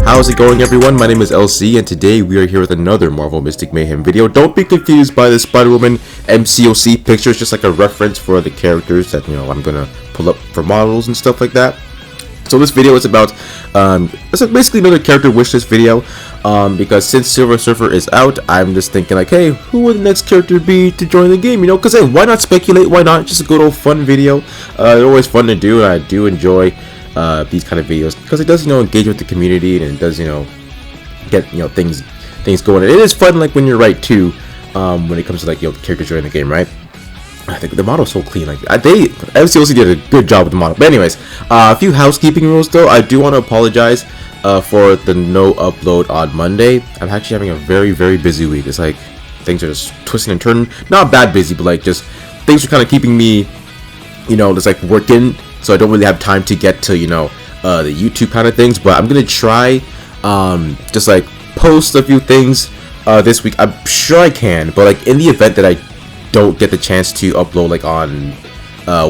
How's it going, everyone? My name is LC, and today we are here with another Marvel Mystic Mayhem video. Don't be confused by the Spider-Woman MCOC picture. It's just like a reference for the characters that, I'm gonna pull up for models and stuff like that. So this video is about, it's basically another character wishlist video, because since Silver Surfer is out, I'm just thinking like, hey, who would the next character be to join the game, because hey, why not speculate, why not, just a good old fun video. They're always fun to do, and I do enjoy these kind of videos because it does, engage with the community, and it does, get, things going. And it is fun, like when you're right too, when it comes to like, the characters joining the game, right? I think the model's so clean. Like MCOC did a good job with the model. But anyways, a few housekeeping rules though. I do want to apologize for the no upload on Monday. I'm actually having a very, very busy week. It's like things are just twisting and turning. Not bad busy, but like just things are kind of keeping me, just like working. So I don't really have time to get to, the YouTube kind of things. But I'm gonna try, just like post a few things this week. I'm sure I can. But like in the event that I don't get the chance to upload like on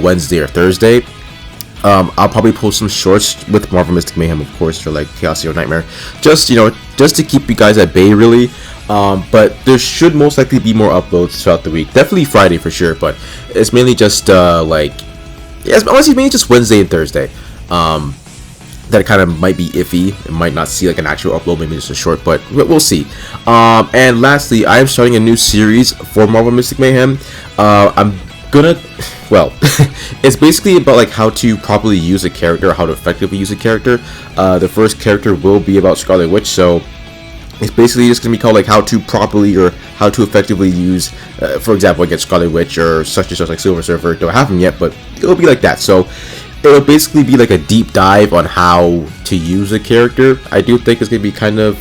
Wednesday or Thursday, I'll probably post some shorts with Marvel Mystic Mayhem, of course, for like Chaos Hero Nightmare, just to keep you guys at bay, really. But there should most likely be more uploads throughout the week. Definitely Friday for sure, but it's mainly just honestly mainly just Wednesday and Thursday. That kind of might be iffy. It might not see like an actual upload, maybe just a short, but we'll see. And lastly, I am starting a new series for Marvel Mystic Mayhem. It's basically about like how to properly use a character, how to effectively use a character. The first character will be about Scarlet Witch, so it's basically just gonna be called like how to properly or how to effectively use, for example, against Scarlet Witch or such and such, like Silver Surfer. Don't have him yet, but it'll be like that. So it'll basically be like a deep dive on how to use a character. I do think it's gonna be kind of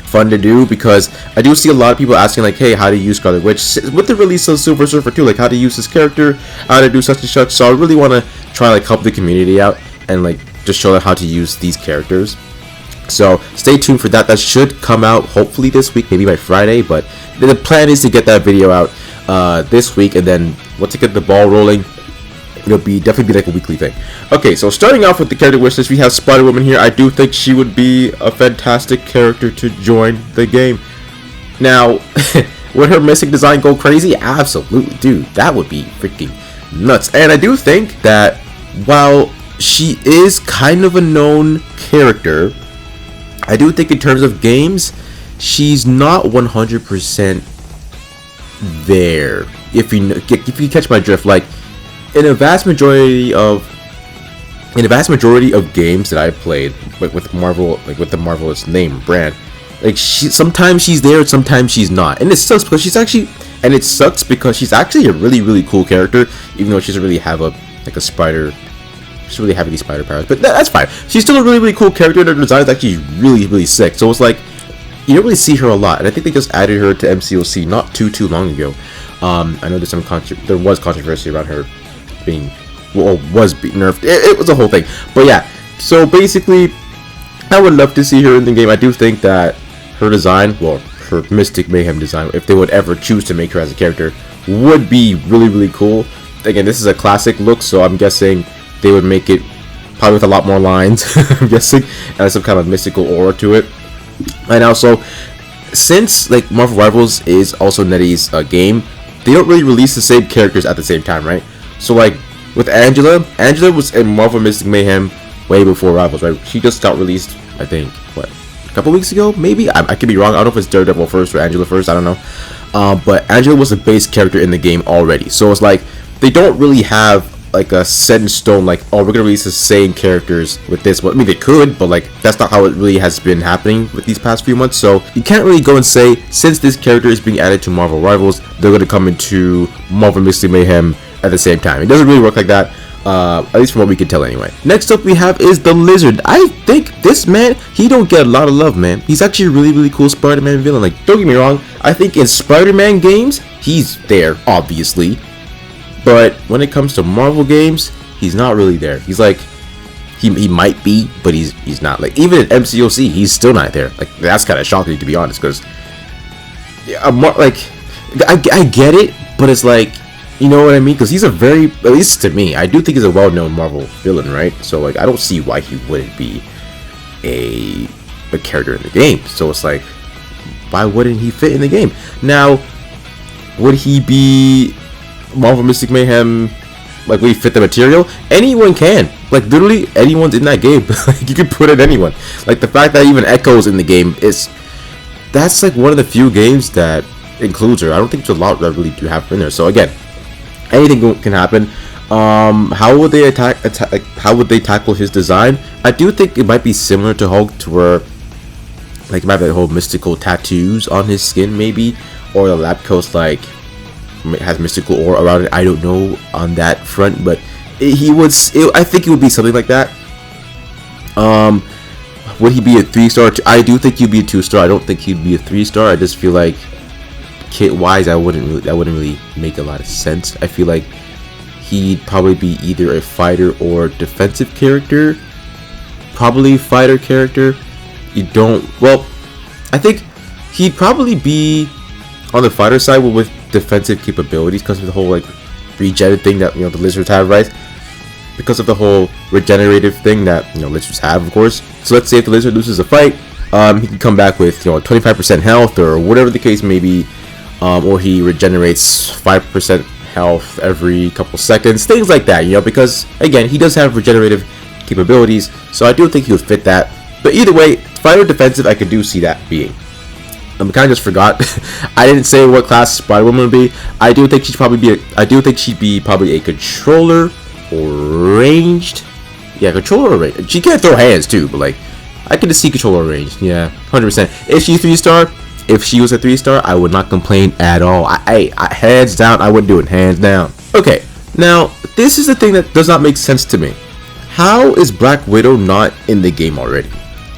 fun to do because I do see a lot of people asking like, hey, how to use Scarlet Witch with the release of Silver Surfer 2, like how to use this character, how to do such and such. So I really want to try like help the community out and like just show them how to use these characters. So stay tuned for that. That should come out hopefully this week, maybe by Friday, but the plan is to get that video out this week, and then once I get the ball rolling, it'll definitely be like a weekly thing. Okay, so starting off with the character wish list, we have Spider-Woman here. I do think she would be a fantastic character to join the game. Now, would her mystic design go crazy? Absolutely, dude. That would be freaking nuts. And I do think that while she is kind of a known character, I do think in terms of games, she's not 100% there. If you catch my drift, like in a vast majority of games that I've played, like with Marvel, like with the Marvel's name brand, like sometimes she's there, sometimes she's not, and it sucks because she's actually a really, really cool character, even though she doesn't really have spider. She doesn't really have any spider powers, but that's fine. She's still a really, really cool character, and her design is actually really, really sick. So it's like you don't really see her a lot, and I think they just added her to MCOC not too long ago. I know there was controversy around her was being nerfed. It was a whole thing, but yeah. So basically, I would love to see her in the game. I do think that her design, her Mystic Mayhem design, if they would ever choose to make her as a character, would be really, really cool. Again, this is a classic look, so I'm guessing they would make it probably with a lot more lines. I'm guessing, and some kind of mystical aura to it. And also, since like Marvel Rivals is also Nettie's game, they don't really release the same characters at the same time, right? So like with Angela was in Marvel Mystic Mayhem way before Rivals, right? She just got released, I think, a couple weeks ago, maybe? I could be wrong. I don't know if it's Daredevil first or Angela first, I don't know. But Angela was a base character in the game already. So it's like, they don't really have like a set in stone, like, oh, we're gonna release the same characters with this. Well, I mean, they could, but like, that's not how it really has been happening with these past few months. So you can't really go and say, since this character is being added to Marvel Rivals, they're gonna come into Marvel Mystic Mayhem at the same time. It doesn't really work like that, at least from what we can tell anyway. Next up we have is the Lizard. I think this man, he don't get a lot of love, man. He's actually a really, really cool Spider-Man villain. Like, don't get me wrong, I think in Spider-Man games, he's there, obviously. But when it comes to Marvel games, he's not really there. He's like, he might be, but he's not. Like, even in MCOC, he's still not there. Like, that's kind of shocking, to be honest, because I get it, but it's like, you know what I mean? Because he's a very, at least to me, I do think he's a well-known Marvel villain, right? So like, I don't see why he wouldn't be a a character in the game. So it's like, why wouldn't he fit in the game? Now, would he be Marvel Mystic Mayhem? Like, would he fit the material? Anyone can. Like, literally, anyone's in that game. Like, you can put in anyone. Like, the fact that even Echo's in the game is... That's, like, one of the few games that includes her. I don't think there's a lot that really do have her in there. So, again, anything can happen. How would they how would they tackle his design? I do think it might be similar to Hulk, to where... Like, it might be the whole mystical tattoos on his skin, maybe. Or the lab coat, like... has mystical aura around it. I don't know on that front, but I think it would be something like that. Would he be a 3-star? I do think he'd be a 2-star. I don't think he'd be a 3-star. I just feel like kit wise, that wouldn't really make a lot of sense. I feel like he'd probably be either a fighter or defensive character. Probably fighter character. I think he'd probably be on the fighter side with defensive capabilities, because of the whole like regen thing that the lizards have, right? Because of the whole regenerative thing that lizards have, of course. So let's say if the lizard loses a fight, he can come back with 25% health or whatever the case may be, or he regenerates 5% health every couple seconds, things like that. Because again, he does have regenerative capabilities, so I do think he would fit that. But either way, fighter defensive, I could do see that being. I kind of just forgot. I didn't say what class Spider-Woman would be. I do think she'd probably be probably a controller or ranged. Yeah, controller or ranged. She can't throw hands too, but like I could just see controller or ranged. Yeah, 100%. If she's 3-star, if she was a 3-star, I would not complain at all. I hands down, I wouldn't do it. Hands down. Okay, now this is the thing that does not make sense to me. How is Black Widow not in the game already?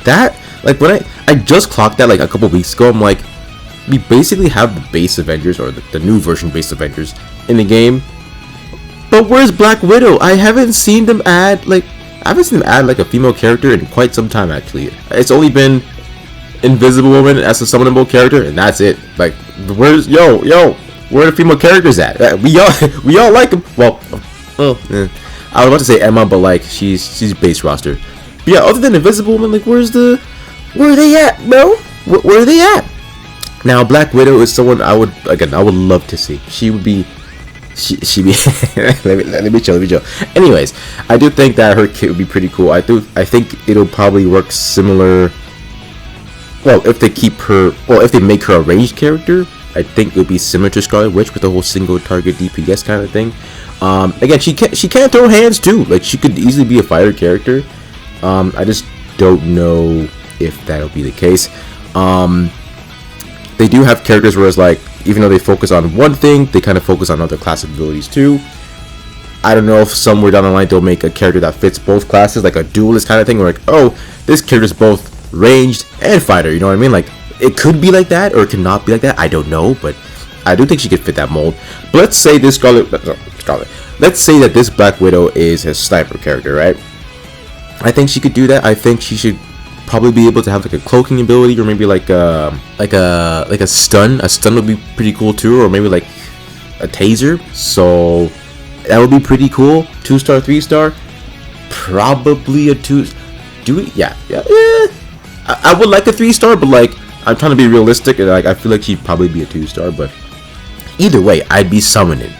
That, like, when I just clocked that like a couple weeks ago, I'm like, we basically have the base Avengers, or the new version base Avengers in the game, but where's Black Widow? I haven't seen them add like a female character in quite some time. Actually, it's only been Invisible Woman as a summonable character, and that's it. Like, where are the female characters at? We all like them. Well, I was about to say Emma, but like she's base roster. But yeah, other than Invisible Woman, like where are they at, bro? Where are they at? Now, Black Widow is someone I would love to see. She would be, she be. let me chill. Anyways, I do think that her kit would be pretty cool. I think it'll probably work similar. Well, if they make her a ranged character, I think it would be similar to Scarlet Witch with the whole single target DPS kind of thing. Again, she can't throw hands too. Like, she could easily be a fighter character. I just don't know if that'll be the case. They do have characters where it's like, even though they focus on one thing, they kind of focus on other class abilities too. I don't know if somewhere down the line they'll make a character that fits both classes, like a duelist kind of thing, where like, oh, this character's both ranged and fighter, you know what I mean? Like, it could be like that, or it could not be like that, I don't know, but I do think she could fit that mold. But let's say this let's say that this Black Widow is a sniper character, right? I think she could do that. I think she should probably be able to have like a cloaking ability, or maybe like a stun. A stun would be pretty cool too, or maybe like a taser. So that would be pretty cool. 2-star, 3-star, probably a 2. Yeah. I would like a 3-star, but like I'm trying to be realistic, and like I feel like she'd probably be a 2-star. But either way, I'd be summoning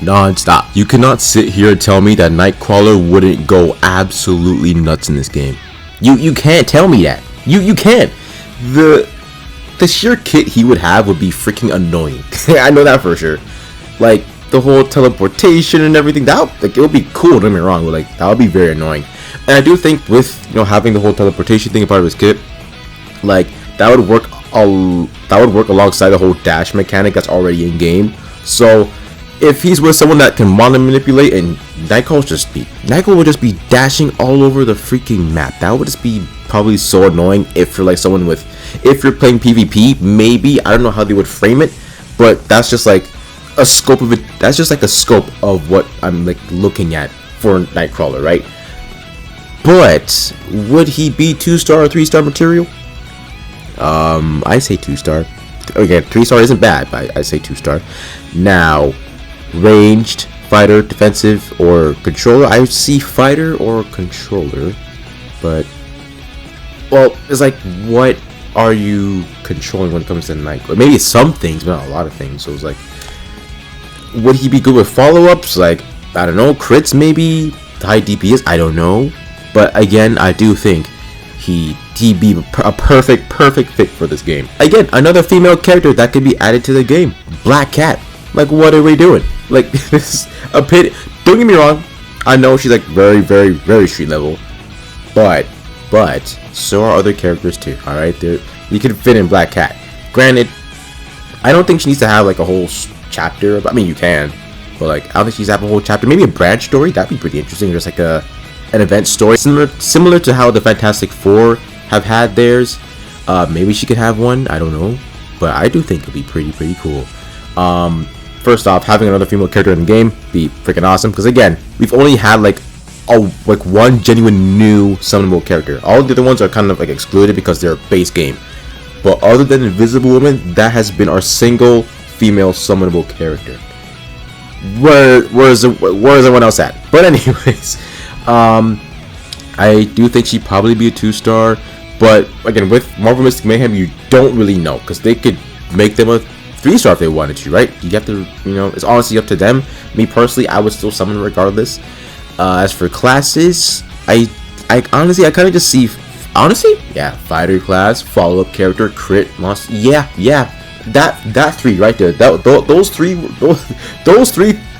non-stop. You cannot sit here and tell me that Nightcrawler wouldn't go absolutely nuts in this game. You can't tell me that. You can't. The sheer kit he would have would be freaking annoying. I know that for sure. Like the whole teleportation and everything, that like it would be cool, don't get me wrong, but like that would be very annoying. And I do think with having the whole teleportation thing part of his kit, like that would work alongside the whole dash mechanic that's already in game. So if he's with someone that can mono manipulate, and Nightcrawler would just be dashing all over the freaking map. That would just be probably so annoying if you're like someone if you're playing PvP, maybe. I don't know how they would frame it, but that's just like a scope of it. That's just like a scope of what I'm like looking at for Nightcrawler, right? But would he be 2-star or 3-star material? I say 2-star. Again, 3-star isn't bad, but I say 2-star. Now, ranged, fighter, defensive, or controller. I see fighter or controller, but well, it's like, what are you controlling when it comes to like, maybe some things, but not a lot of things. So it's like, would he be good with follow-ups? Like, I don't know, crits maybe, high DPS, I don't know. But again, I do think he'd be a perfect fit for this game. Again, another female character that could be added to the game. Black Cat. Like, what are we doing? Like, this is a pit. Don't get me wrong, I know she's like very street level, but so are other characters too. All right, you can fit in Black Cat. Granted, I don't think she needs to have like a whole chapter. I mean, you can, but like, I don't think she needs to have a whole chapter. Maybe a branch story, that'd be pretty interesting. Just like an event story, similar to how the Fantastic Four have had theirs. Maybe she could have one. I don't know, but I do think it'd be pretty cool. First off, having another female character in the game be freaking awesome, because again, we've only had like one genuine new summonable character. All the other ones are kind of like excluded because they're base game. But other than Invisible Woman, that has been our single female summonable character. Where's everyone else at? But anyways, I do think she'd probably be a 2-star. But again, with Marvel Mystic Mayhem, you don't really know, because they could make them a 3-star if they wanted to, right? You have to, it's honestly up to them. Me personally, I would still summon regardless. As for classes, I honestly, I kind of just see, fighter class, follow-up character, crit, monster, that 3 right there, those three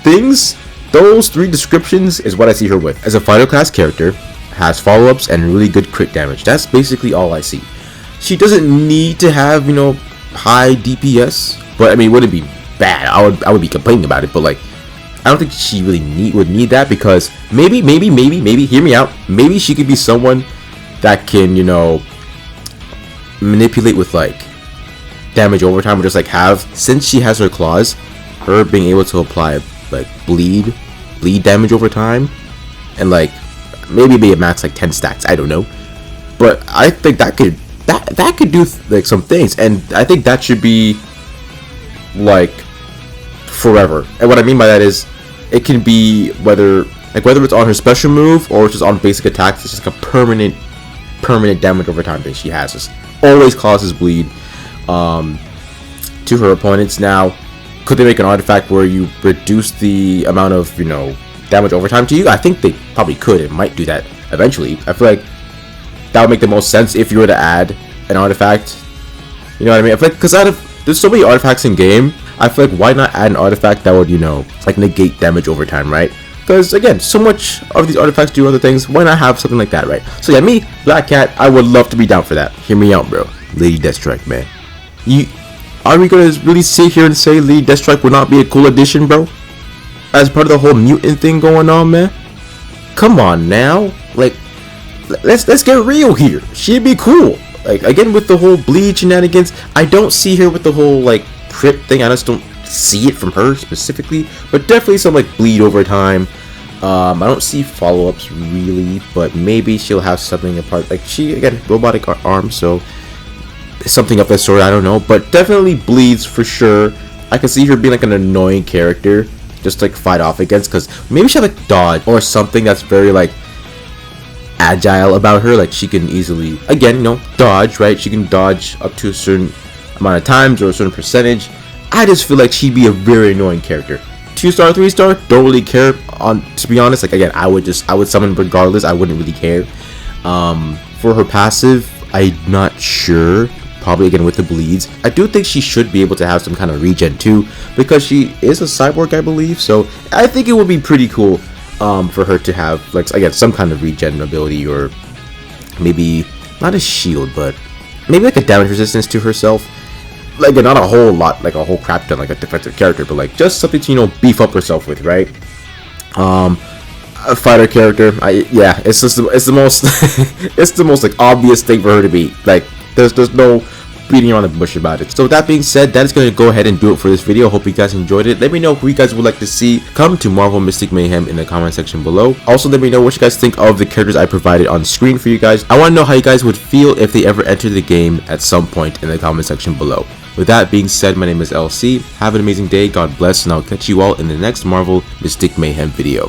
things, those 3 descriptions is what I see her with. As a fighter class character, has follow-ups and really good crit damage. That's basically all I see. She doesn't need to have, high DPS, but I mean, it wouldn't be bad. I would be complaining about it, but like, I don't think she really would need that, because maybe hear me out, maybe she could be someone that can, manipulate with like damage over time, or just like have, since she has her claws, her being able to apply like bleed damage over time, and like maybe be a max like 10 stacks, I don't know, but I think that could do like some things, and I think that should be like forever. And what I mean by that is, it can be whether it's on her special move or just on basic attacks, it's just like a permanent damage over time that she has. Just always causes bleed to her opponents. Now, could they make an artifact where you reduce the amount of damage over time to you? I think they probably could. It might do that eventually. I feel like that would make the most sense if you were to add an artifact. You know what I mean? I feel like, because there's so many artifacts in game, I feel like, why not add an artifact that would like negate damage over time, right? Because again, so much of these artifacts do other things. Why not have something like that, right? So yeah, me, Black Cat, I would love to be down for that. Hear me out, bro. Lady Deathstrike, man. Are we gonna really sit here and say Lady Deathstrike would not be a cool addition, bro? As part of the whole mutant thing going on, man. Come on now, like, let's get real here. She'd be cool. Like, again, with the whole bleed shenanigans, I don't see her with the whole like crit thing. I just don't see it from her specifically, but definitely some like bleed over time. I don't see follow-ups really, but maybe she'll have something apart. Like, she, again, robotic arm, so something of that sort, I don't know, but definitely bleeds for sure. I can see her being like an annoying character, just like fight off against, because maybe she have like dodge or something that's very like agile about her. Like, she can easily, again, dodge, right? She can dodge up to a certain amount of times or a certain percentage. I just feel like she'd be a very annoying character. 2-star, 3-star, don't really care. To be honest, like, again, I would summon regardless. I wouldn't really care. For her passive, I'm not sure. Probably again with the bleeds. I do think she should be able to have some kind of regen too, because she is a cyborg, I believe. So I think it would be pretty cool for her to have, like, again, some kind of regen ability, or maybe not a shield, but maybe like a damage resistance to herself. Like, not a whole lot, like a whole crap ton, like a defensive character, but like just something to beef up herself with, right? A fighter character, it's the most it's the most like obvious thing for her to be. Like, there's no beating around the bush about it. So with that being said, that is going to go ahead and do it for this video. Hope you guys enjoyed it. Let me know who you guys would like to see come to Marvel Mystic Mayhem in the comment section below. Also, let me know what you guys think of the characters I provided on screen for you guys. I want to know how you guys would feel if they ever entered the game at some point in the comment section below. With that being said, my name is LC. Have an amazing day, God bless, and I'll catch you all in the next Marvel Mystic Mayhem video.